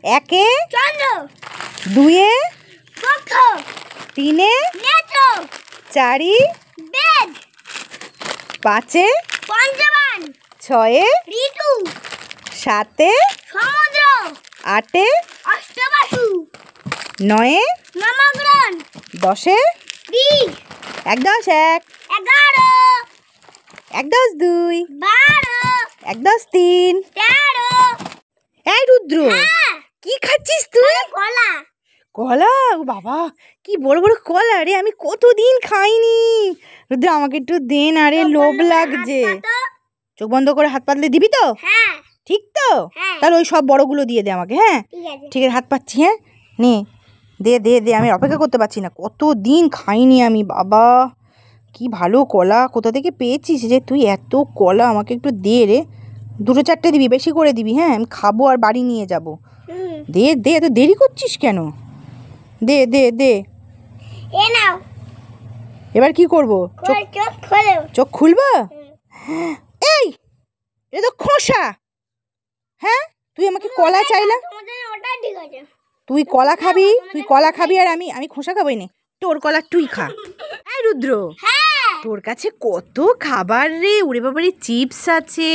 একে চন্দ্র, দুয়ে পক্ষ, তিনে নেত্র, চারি বেদ, পাঁচে পঞ্চবান, ছয়ে ঋতু, সাতে সমুদ্র, আটে অষ্টবাসু, নয়ে নবগ্রহ, দশে দিক, ১ + ১ 11, ১ + ২ 12, ১ + ৩ 13, এই রুদ্র কি খাচ্ছিস তুই? কলা, কলা? ও বাবা কি বড় বড় কলা রে, আমি কতদিন খাইনি। রুদ্র আমাকে একটু দে না রে, লোভ লাগছে। চোখ বন্ধ করে হাত পাতলে দিবি তো? হ্যাঁ, ঠিক তো? হ্যাঁ। তাহলে ওই সব বড়গুলো দিয়ে দে আমাকে। হ্যাঁ ঠিক আছে। ঠিক আছে, হাত পাচ্ছি। হ্যাঁ নে, দে দে দে, আমি অপেক্ষা করতে পারছি না, কতদিন খাইনি আমি। বাবা কি ভালো কলা, কোথা থেকে পেয়েছিস যে তুই এত কলা? আমাকে একটু দে রে, 2-4টে দিবি, বেশি করে দিবি। হ্যাঁ আমি খাবো আর বাড়ি নিয়ে যাব। দে দে, এত দেরি করছিস কেন? দে দে দে। এ নাও, এবার কি করবো? চোখ চোখ খোলো। চোখ খুলবো? এই এ তো খোসা। হ্যাঁ তুই আমাকে কলা চাইলা, তোমাদের ওটা ঠিক আছে। তুই কলা খাবি, তুই কলা খাবি আর আমি খোসা খাবই না। তোর কলা তুই খা। এই রুদ্র, হ্যাঁ, তোর কাছে কত খাবার রে, ওরে বাবারে, চিপস আছে,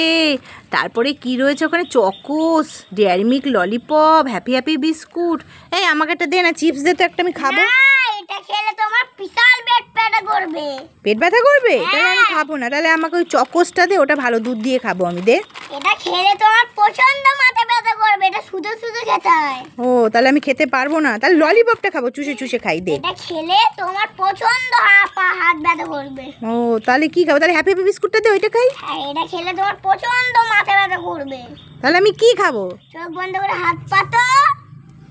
তারপরে কি রয়েছে ওখানে, Chocos, dairy milk, lollipop, happy happy biscuit. এই আমাকে একটা দে না, চিপস দে তো একটা, আমি খাবো। না, এটা খেলে তোমার বিশাল পেট ব্যথা করবে। পেট ব্যথা করবে? তাহলে আমি খাবো না, তাহলে আমাকে ওই চকোসটা দে, ওটা ভালো, দুধ দিয়ে খাবো আমি। দে। এটা খেলে তোমার প্রচন্ড মাথা ব্যথা করবে, এটা শুধু শুধু খেতে হয়। ও তাহলে আমি খেতে পারবো না, তাহলে ললিপপটা খাবো, চুষে চুষে খাই। দে। এটা খেলে তোমার প্রচন্ড হাত ব্যথা করবে। ও তাহলে কি খাবো? তাহলে হ্যাপি হ্যাপি বিস্কুটটা দে, ওইটা খাই। হ্যাঁ, এটা খেলে তোমার প্রচন্ড মাথা ব্যথা করবে। তাহলে আমি কি খাবো? চোখ বন্ধ করে হাত পাতো।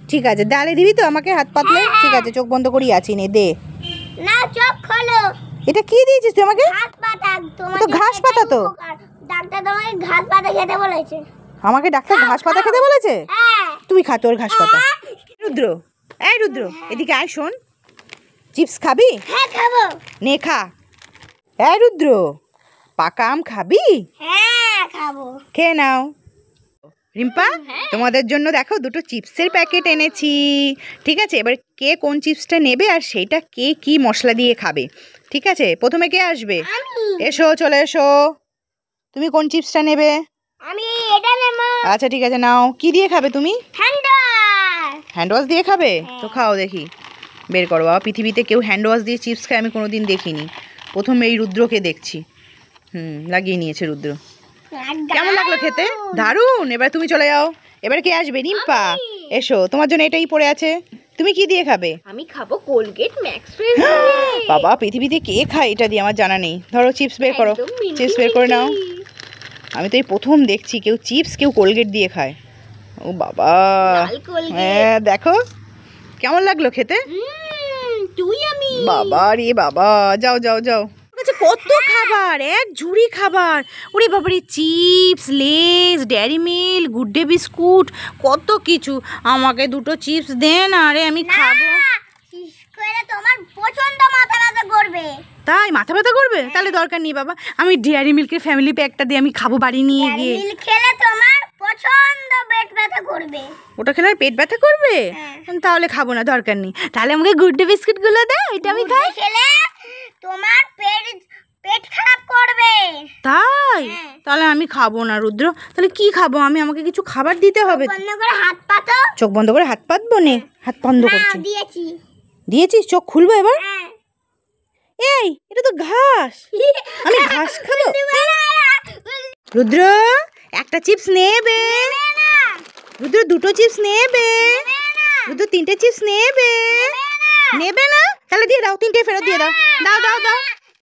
ঠিক আছে, ডালে দিবি তো আমাকে হাত পাতলে? ঠিক আছে, চোখ বন্ধ করেই আছি, নে দে। না, চোখ খোলো। এটা কি দিয়েছিস তুই আমাকে? ঘাস পাতা। তো ঘাস পাতা তো। ডাক্তার তোমাকে ঘাস পাতা খেতে বলেছে। আমাকে ডাক্তার ঘাস পাতা খেতে বলেছে? হ্যাঁ। তুই খা তোর ঘাস পাতা। রুদ্র, এই রুদ্র, এদিকে আয়, শোন। চিপস খাবি? হ্যাঁ, খাবো। নে খা। এই রুদ্র, পাকা আম খাবি? হ্যাঁ, খাবো। খেয়ে নাও। রিম্পা, তোমাদের জন্য দেখো 2টো চিপসের প্যাকেট এনেছি। ঠিক আছে, এবার কে কোন চিপসটা নেবে আর সেইটা কে কি মশলা দিয়ে খাবে। ঠিক আছে, প্রথমে কে আসবে? এসো, চলে এসো। তুমি কোন চিপসটা নেবে? আমি এটা নেব। আচ্ছা ঠিক আছে, নাও। কি দিয়ে খাবে তুমি? ঠান্ডা। হ্যান্ড ওয়াশ দিয়ে খাবে? তো খাও দেখি, বের করো। বাবা, পৃথিবীতে কেউ হ্যান্ড ওয়াশ দিয়ে চিপস খায় আমি কোনোদিন দেখিনি, প্রথম এই রুদ্রকে দেখছি। লাগিয়ে নিয়েছে রুদ্র। কেমন লাগলো খেতে? দারুণ। এবার তুমি চলে যাও। এবার কে আসবে? রিম্পা, এসো, তোমার জন্য এটাই পড়ে আছে। তুমি কি দিয়ে খাবে? আমি খাবো কোলগেট ম্যাক্স ফ্রেশ। বাবা, পৃথিবীতে কে খায় এটা দিয়ে? আমার জানা নেই। ধরো চিপস বের করো, চিপস বের করে নাও। আমি তো এই প্রথম দেখছি কেউ চিপস, কেউ কোলগেট দিয়ে খায়। ও বাবা, হ্যাঁ দেখো কেমন লাগলো খেতে? তুই আমি বাবা রে বাবা, যাও যাও যাও। কত খাবার, এক ঝুড়ি খাবার। ওরে বাবারে, chips, less, dairy milk, good day biscuit, কত কিছু। আমাকে 2টো চিপস দেন, আরে আমি খাবো। তোমার প্রচন্ড মাথা ব্যথা করবে। তাই মাথা ব্যথা করবে? তাহলে দরকার নেই বাবা, আমি ডেয়ারি মিল্কের ফ্যামিলি প্যাকটা দিয়ে আমি খাবো বাড়ি নিয়ে গিয়ে। মিল্ক খেলে তোমার প্রচন্ড পেট ব্যথা করবে। ওটা খেলে আর পেট ব্যথা করবে? তাহলে খাবো না, দরকার নেই। তাহলে আমাকে গুড ডে বিস্কুটগুলো দাও, এটা আমি খাই। খেলে তোমার পেট খারাপ করবে। তাই? তাহলে আমি খাবো না রুদ্র। তাহলে কি খাবো আমি? আমাকে কিছু খাবার দিতে হবে। বন্ধ করে হাত পাতো। চোখ বন্ধ করে হাত পাতবো? নে, হাত বন্ধ করছি। দিয়েছি। দিয়েছিস? চোখ খুলবো এবার? এই এটা তো ঘাস, আমি ঘাস খাবো? রুদ্র, একটা চিপস নেবে? রুদ্র, 2টো চিপস নেবে? রুদ্র, 3টে চিপস নেবে? নেবে না? তাহলে দিয়ে দাও, 3টে ফেরত দিয়ে দাও। দাও দাও দাও।